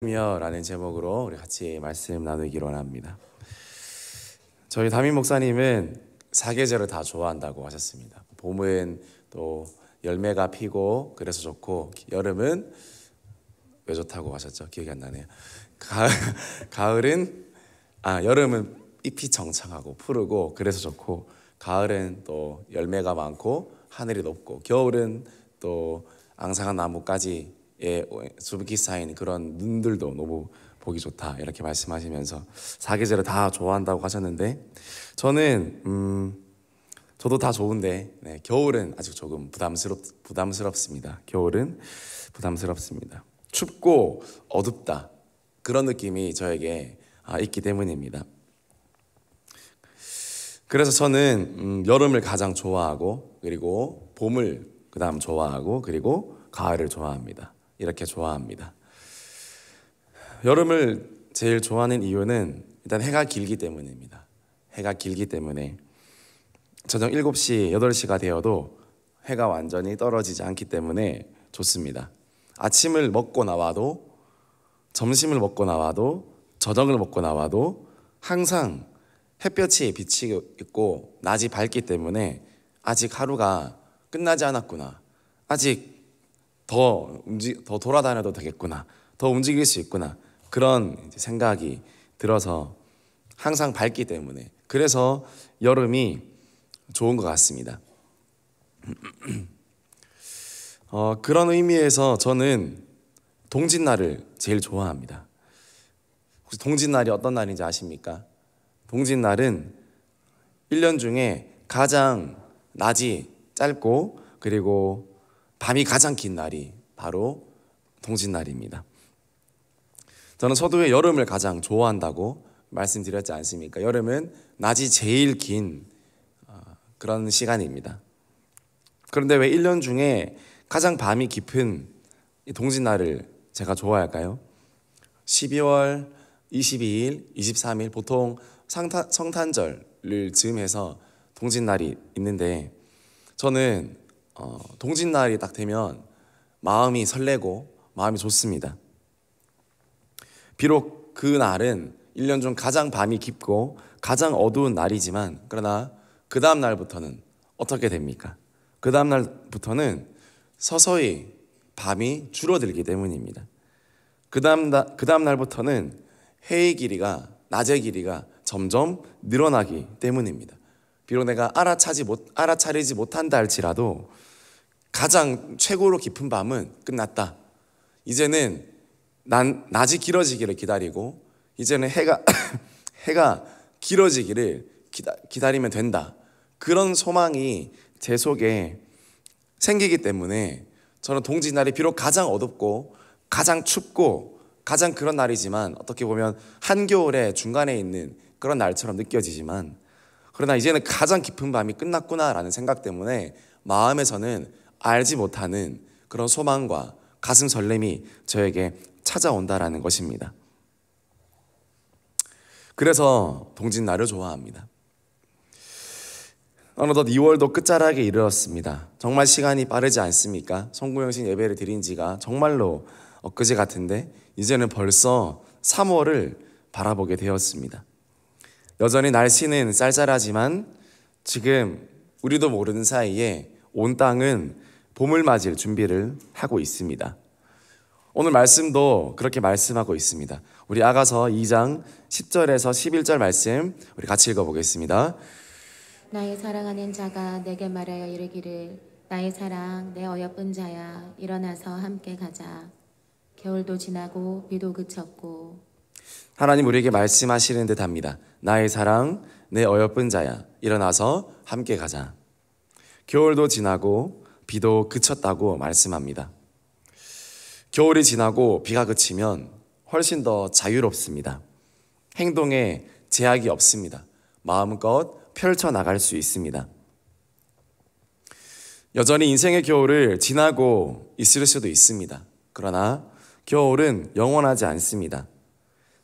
라는 제목으로 우리 같이 말씀 나누기로 합니다. 저희 담임 목사님은 사계절을 다 좋아한다고 하셨습니다. 봄은 또 열매가 피고 그래서 좋고, 여름은 왜 좋다고 하셨죠? 기억이 안 나네요. 여름은 잎이 청청하고 푸르고 그래서 좋고, 가을은 또 열매가 많고 하늘이 높고, 겨울은 또 앙상한 나뭇가지 수북이 쌓인 그런 눈들도 너무 보기 좋다, 이렇게 말씀하시면서 사계절을 다 좋아한다고 하셨는데, 저도 다 좋은데 겨울은 아직 조금 부담스럽습니다. 겨울은 부담스럽습니다. 춥고 어둡다, 그런 느낌이 저에게 있기 때문입니다. 그래서 저는 여름을 가장 좋아하고, 그리고 봄을 그 다음 좋아하고, 그리고 가을을 좋아합니다. 이렇게 좋아합니다. 여름을 제일 좋아하는 이유는 일단 해가 길기 때문입니다. 해가 길기 때문에 저녁 7시, 8시가 되어도 해가 완전히 떨어지지 않기 때문에 좋습니다. 아침을 먹고 나와도, 점심을 먹고 나와도, 저녁을 먹고 나와도 항상 햇볕이 비치고 있고 낮이 밝기 때문에 아직 하루가 끝나지 않았구나, 아직 더 돌아다녀도 되겠구나, 더 움직일 수 있구나, 그런 생각이 들어서 항상 밝기 때문에, 그래서 여름이 좋은 것 같습니다. 그런 의미에서 저는 동짓날을 제일 좋아합니다. 혹시 동짓날이 어떤 날인지 아십니까? 동짓날은 1년 중에 가장 낮이 짧고, 그리고 밤이 가장 긴 날이 바로 동짓날입니다. 저는 서두에 여름을 가장 좋아한다고 말씀드렸지 않습니까? 여름은 낮이 제일 긴 그런 시간입니다. 그런데 왜 1년 중에 가장 밤이 깊은 이 동짓날을 제가 좋아할까요? 12월 22일, 23일, 보통 성탄절을 즈음해서 동짓날이 있는데, 저는 동짓날이 딱 되면 마음이 설레고 마음이 좋습니다. 비록 그 날은 1년 중 가장 밤이 깊고 가장 어두운 날이지만, 그러나 그 다음 날부터는 어떻게 됩니까? 그 다음 날부터는 서서히 밤이 줄어들기 때문입니다. 그 다음 날부터는 해의 길이가, 낮의 길이가 점점 늘어나기 때문입니다. 비록 내가 알아차리지 못한다 할지라도 가장 최고로 깊은 밤은 끝났다. 이제는 낮이 길어지기를 기다리고, 이제는 해가 길어지기를 기다리면 된다. 그런 소망이 제 속에 생기기 때문에 저는 동짓날이 비록 가장 어둡고 가장 춥고 가장 그런 날이지만, 어떻게 보면 한겨울의 중간에 있는 그런 날처럼 느껴지지만, 그러나 이제는 가장 깊은 밤이 끝났구나라는 생각 때문에 마음에서는 알지 못하는 그런 소망과 가슴 설렘이 저에게 찾아온다라는 것입니다. 그래서 동짓날을 좋아합니다. 어느덧 2월도 끝자락에 이르렀습니다. 정말 시간이 빠르지 않습니까? 송구영신 예배를 드린 지가 정말로 엊그제 같은데, 이제는 벌써 3월을 바라보게 되었습니다. 여전히 날씨는 쌀쌀하지만 지금 우리도 모르는 사이에 온 땅은 봄을 맞을 준비를 하고 있습니다. 오늘 말씀도 그렇게 말씀하고 있습니다. 우리 아가서 2장 10절에서 11절 말씀 우리 같이 읽어보겠습니다. 나의 사랑하는 자가 내게 말하여 이르기를, 나의 사랑, 내 어여쁜 자야, 일어나서 함께 가자. 겨울도 지나고 비도 그쳤고. 하나님 우리에게 말씀하시는 듯 합니다. 나의 사랑, 내 어여쁜 자야, 일어나서 함께 가자. 겨울도 지나고 비도 그쳤다고 말씀합니다. 겨울이 지나고 비가 그치면 훨씬 더 자유롭습니다. 행동에 제약이 없습니다. 마음껏 펼쳐나갈 수 있습니다. 여전히 인생의 겨울을 지나고 있을 수도 있습니다. 그러나 겨울은 영원하지 않습니다.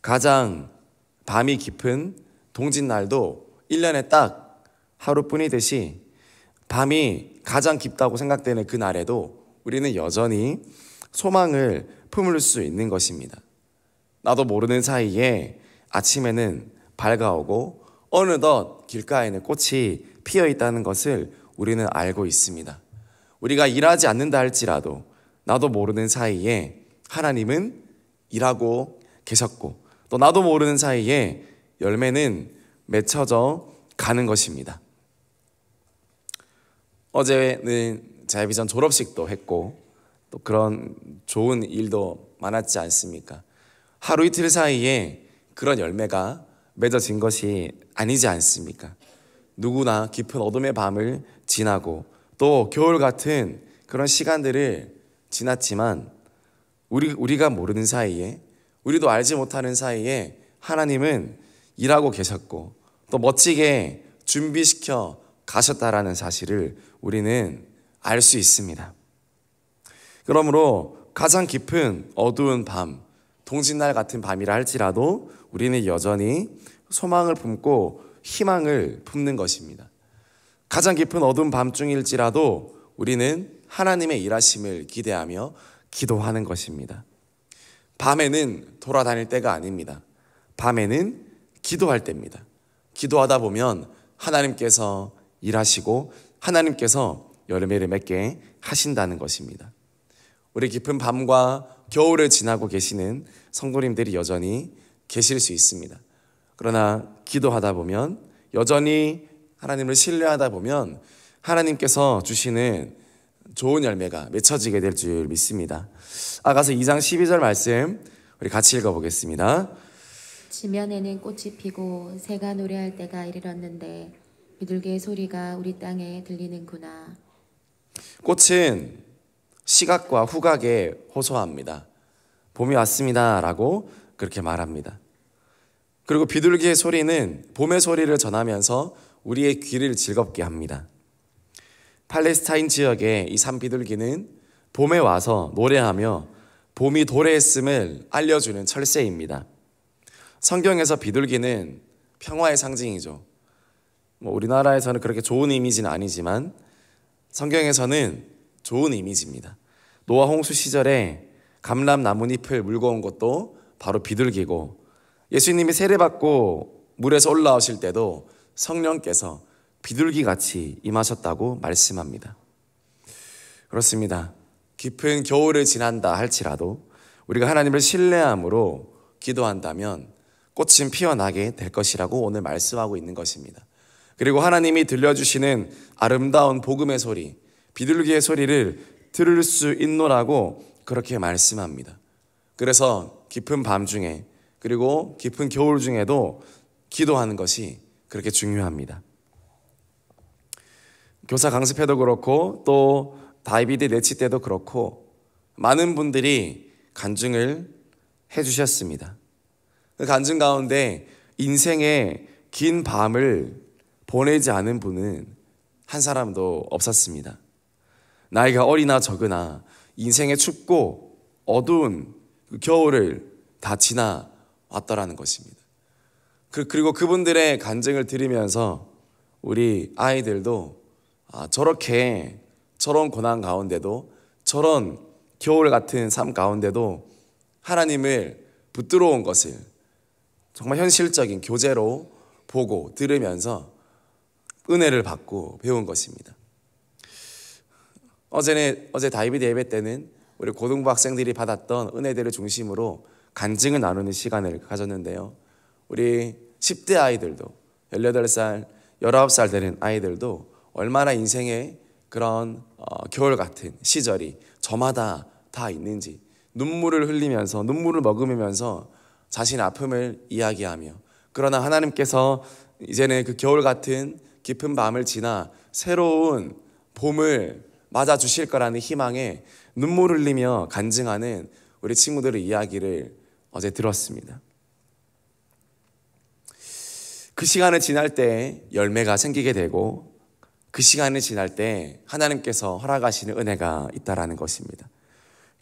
가장 밤이 깊은 동짓날도 1년에 딱 하루뿐이듯이, 밤이 가장 깊다고 생각되는 그 날에도 우리는 여전히 소망을 품을 수 있는 것입니다. 나도 모르는 사이에 아침에는 밝아오고 어느덧 길가에는 꽃이 피어 있다는 것을 우리는 알고 있습니다. 우리가 일하지 않는다 할지라도 나도 모르는 사이에 하나님은 일하고 계셨고 또 나도 모르는 사이에 열매는 맺혀져 가는 것입니다. 어제는 자유비전 졸업식도 했고 또 그런 좋은 일도 많았지 않습니까? 하루 이틀 사이에 그런 열매가 맺어진 것이 아니지 않습니까? 누구나 깊은 어둠의 밤을 지나고 또 겨울 같은 그런 시간들을 지났지만 우리가 모르는 사이에 우리도 알지 못하는 사이에 하나님은 일하고 계셨고 또 멋지게 준비시켜 가셨다라는 사실을 우리는 알 수 있습니다. 그러므로 가장 깊은 어두운 밤, 동짓날 같은 밤이라 할지라도 우리는 여전히 소망을 품고 희망을 품는 것입니다. 가장 깊은 어두운 밤중일지라도 우리는 하나님의 일하심을 기대하며 기도하는 것입니다. 밤에는 돌아다닐 때가 아닙니다. 밤에는 기도할 때입니다. 기도하다 보면 하나님께서 일하시고 하나님께서 열매를 맺게 하신다는 것입니다. 우리 깊은 밤과 겨울을 지나고 계시는 성도님들이 여전히 계실 수 있습니다. 그러나 기도하다 보면 여전히 하나님을 신뢰하다 보면 하나님께서 주시는 좋은 열매가 맺혀지게 될 줄 믿습니다. 아가서 2장 12절 말씀 우리 같이 읽어보겠습니다. 지면에는 꽃이 피고 새가 노래할 때가 이르렀는데 비둘기의 소리가 우리 땅에 들리는구나. 꽃은 시각과 후각에 호소합니다. 봄이 왔습니다 라고 그렇게 말합니다. 그리고 비둘기의 소리는 봄의 소리를 전하면서 우리의 귀를 즐겁게 합니다. 팔레스타인 지역의 이 산비둘기는 봄에 와서 노래하며 봄이 도래했음을 알려주는 철새입니다. 성경에서 비둘기는 평화의 상징이죠. 우리나라에서는 그렇게 좋은 이미지는 아니지만 성경에서는 좋은 이미지입니다. 노아 홍수 시절에 감람 나뭇잎을 물고 온 것도 바로 비둘기고 예수님이 세례받고 물에서 올라오실 때도 성령께서 비둘기같이 임하셨다고 말씀합니다. 그렇습니다. 깊은 겨울을 지난다 할지라도 우리가 하나님을 신뢰함으로 기도한다면 꽃은 피어나게 될 것이라고 오늘 말씀하고 있는 것입니다. 그리고 하나님이 들려주시는 아름다운 복음의 소리, 비둘기의 소리를 들을 수 있노라고 그렇게 말씀합니다. 그래서 깊은 밤 중에 그리고 깊은 겨울 중에도 기도하는 것이 그렇게 중요합니다. 교사 강습회도 그렇고 또 다이비드 내치 때도 그렇고 많은 분들이 간증을 해주셨습니다. 그 간증 가운데 인생의 긴 밤을 보내지 않은 분은 한 사람도 없었습니다. 나이가 어리나 적으나 인생의 춥고 어두운 그 겨울을 다 지나왔더라는 것입니다. 그리고 그분들의 간증을 들으면서 우리 아이들도 저런 고난 가운데도 저런 겨울 같은 삶 가운데도 하나님을 붙들어온 것을 정말 현실적인 교재로 보고 들으면서 은혜를 받고 배운 것입니다. 어제 다이비드 예배 때는 우리 고등부 학생들이 받았던 은혜들을 중심으로 간증을 나누는 시간을 가졌는데요. 우리 10대 아이들도 18살, 19살 되는 아이들도 얼마나 인생의 그런 겨울 같은 시절이 저마다 다 있는지 눈물을 흘리면서 눈물을 머금으면서 자신의 아픔을 이야기하며 그러나 하나님께서 이제는 그 겨울 같은 깊은 밤을 지나 새로운 봄을 맞아주실 거라는 희망에 눈물 흘리며 간증하는 우리 친구들의 이야기를 어제 들었습니다. 그 시간을 지날 때 열매가 생기게 되고 그 시간을 지날 때 하나님께서 허락하시는 은혜가 있다라는 것입니다.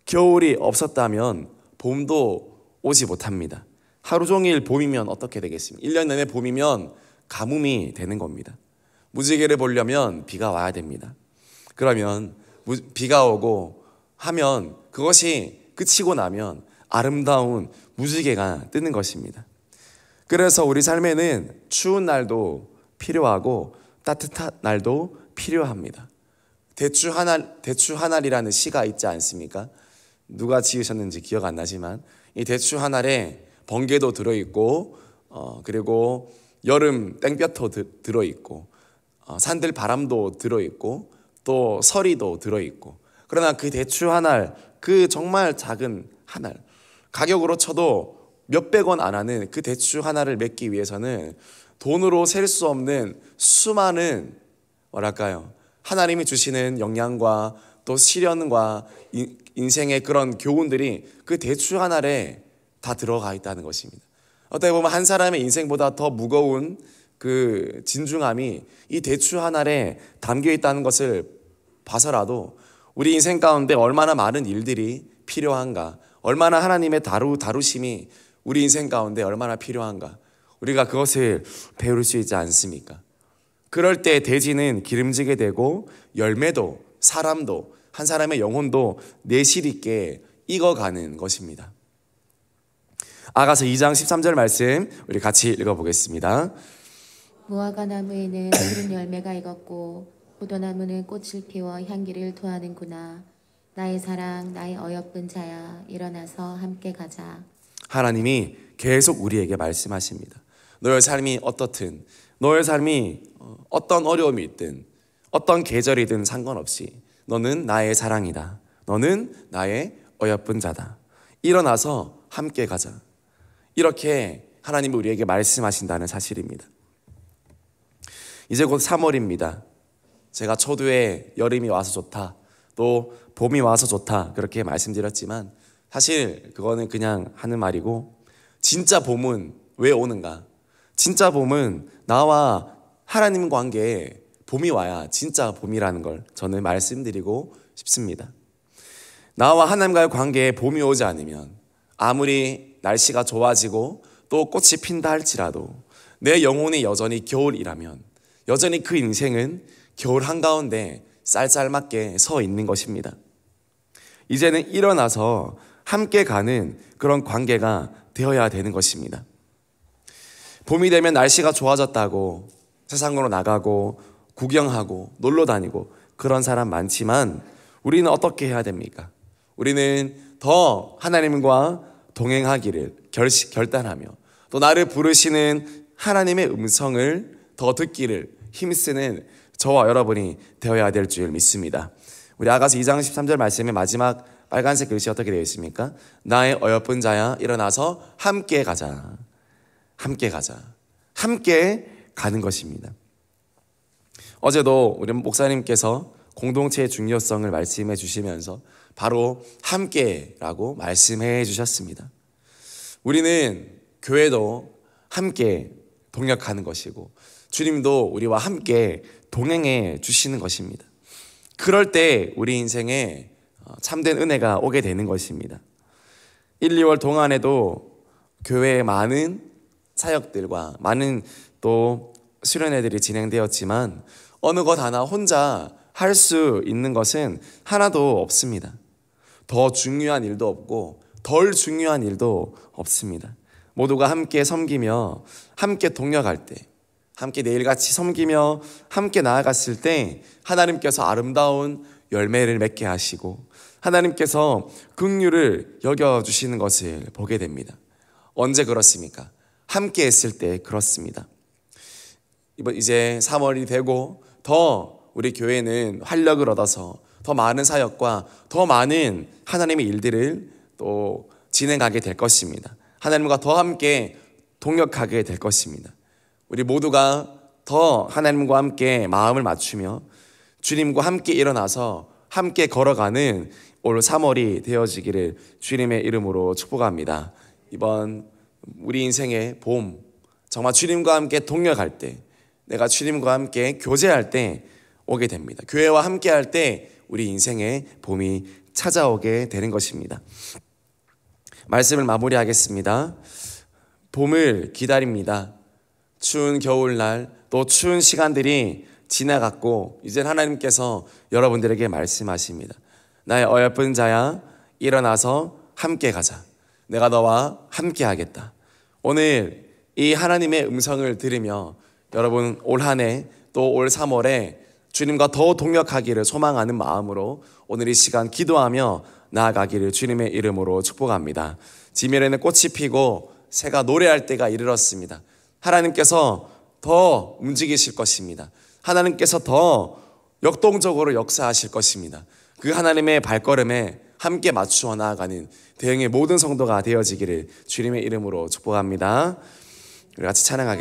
겨울이 없었다면 봄도 오지 못합니다. 하루 종일 봄이면 어떻게 되겠습니까? 1년 내내 봄이면 가뭄이 되는 겁니다. 무지개를 보려면 비가 와야 됩니다. 그러면 비가 오고 하면 그것이 그치고 나면 아름다운 무지개가 뜨는 것입니다. 그래서 우리 삶에는 추운 날도 필요하고 따뜻한 날도 필요합니다. 대추 한 알이라는 시가 있지 않습니까? 누가 지으셨는지 기억 안 나지만 이 대추 한 알에 번개도 들어있고 그리고 여름 땡볕도 들어있고 산들 바람도 들어있고 또 서리도 들어있고, 그러나 그 대추 한 알, 그 정말 작은 한 알, 가격으로 쳐도 몇백 원 안 하는 그 대추 하나를 맺기 위해서는 돈으로 셀 수 없는 수많은 하나님이 주시는 영양과 또 시련과 인생의 그런 교훈들이 그 대추 한 알에 다 들어가 있다는 것입니다. 어떻게 보면 한 사람의 인생보다 더 무거운 그 진중함이 이 대추 한 알에 담겨 있다는 것을 봐서라도 우리 인생 가운데 얼마나 많은 일들이 필요한가, 얼마나 하나님의 다루심이 우리 인생 가운데 얼마나 필요한가, 우리가 그것을 배울 수 있지 않습니까? 그럴 때 대지는 기름지게 되고 열매도 사람도 한 사람의 영혼도 내실 있게 익어가는 것입니다. 아가서 2장 13절 말씀 우리 같이 읽어보겠습니다. 무화과 나무에는 푸른 열매가 익었고 포도나무는 꽃을 피워 향기를 토하는구나. 나의 사랑, 나의 어여쁜 자야, 일어나서 함께 가자. 하나님이 계속 우리에게 말씀하십니다. 너의 삶이 어떻든, 너의 삶이 어떤 어려움이 있든 어떤 계절이든 상관없이 너는 나의 사랑이다. 너는 나의 어여쁜 자다. 일어나서 함께 가자. 이렇게 하나님이 우리에게 말씀하신다는 사실입니다. 이제 곧 3월입니다. 제가 초두에 여름이 와서 좋다, 또 봄이 와서 좋다 그렇게 말씀드렸지만 사실 그거는 그냥 하는 말이고, 진짜 봄은 왜 오는가? 진짜 봄은 나와 하나님 관계에 봄이 와야 진짜 봄이라는 걸 저는 말씀드리고 싶습니다. 나와 하나님과의 관계에 봄이 오지 않으면 아무리 날씨가 좋아지고 또 꽃이 핀다 할지라도 내 영혼이 여전히 겨울이라면 여전히 그 인생은 겨울 한가운데 쌀쌀맞게 서 있는 것입니다. 이제는 일어나서 함께 가는 그런 관계가 되어야 되는 것입니다. 봄이 되면 날씨가 좋아졌다고 세상으로 나가고 구경하고 놀러 다니고 그런 사람 많지만 우리는 어떻게 해야 됩니까? 우리는 더 하나님과 동행하기를 결단하며 또 나를 부르시는 하나님의 음성을 더 듣기를 힘쓰는 저와 여러분이 되어야 될 줄 믿습니다. 우리 아가서 2장 13절 말씀의 마지막 빨간색 글씨 어떻게 되어 있습니까? 나의 어여쁜 자야, 일어나서 함께 가자. 함께 가자. 함께 가는 것입니다. 어제도 우리 목사님께서 공동체의 중요성을 말씀해 주시면서 바로 함께라고 말씀해 주셨습니다. 우리는 교회도 함께 동역하는 것이고 주님도 우리와 함께 동행해 주시는 것입니다. 그럴 때 우리 인생에 참된 은혜가 오게 되는 것입니다. 1, 2월 동안에도 교회에 많은 사역들과 많은 또 수련회들이 진행되었지만 어느 것 하나 혼자 할 수 있는 것은 하나도 없습니다. 더 중요한 일도 없고 덜 중요한 일도 없습니다. 모두가 함께 섬기며 함께 동역할 때, 함께 내일같이 섬기며 함께 나아갔을 때 하나님께서 아름다운 열매를 맺게 하시고 하나님께서 긍휼을 여겨주시는 것을 보게 됩니다. 언제 그렇습니까? 함께 했을 때 그렇습니다. 이제 3월이 되고 더 우리 교회는 활력을 얻어서 더 많은 사역과 더 많은 하나님의 일들을 또 진행하게 될 것입니다. 하나님과 더 함께 동역하게 될 것입니다. 우리 모두가 더 하나님과 함께 마음을 맞추며 주님과 함께 일어나서 함께 걸어가는 올 3월이 되어지기를 주님의 이름으로 축복합니다. 이번 우리 인생의 봄, 정말 주님과 함께 동역할 때, 내가 주님과 함께 교제할 때 오게 됩니다. 교회와 함께 할 때 우리 인생의 봄이 찾아오게 되는 것입니다. 말씀을 마무리하겠습니다. 봄을 기다립니다. 추운 겨울날 또 추운 시간들이 지나갔고 이제 하나님께서 여러분들에게 말씀하십니다. 나의 어여쁜 자야, 일어나서 함께 가자. 내가 너와 함께 하겠다. 오늘 이 하나님의 음성을 들으며 여러분 올 한 해 또 올 3월에 주님과 더 동역하기를 소망하는 마음으로 오늘 이 시간 기도하며 나아가기를 주님의 이름으로 축복합니다. 지면에는 꽃이 피고 새가 노래할 때가 이르렀습니다. 하나님께서 더 움직이실 것입니다. 하나님께서 더 역동적으로 역사하실 것입니다. 그 하나님의 발걸음에 함께 맞추어 나아가는 대형의 모든 성도가 되어지기를 주님의 이름으로 축복합니다. 우리 같이 찬양하겠습니다.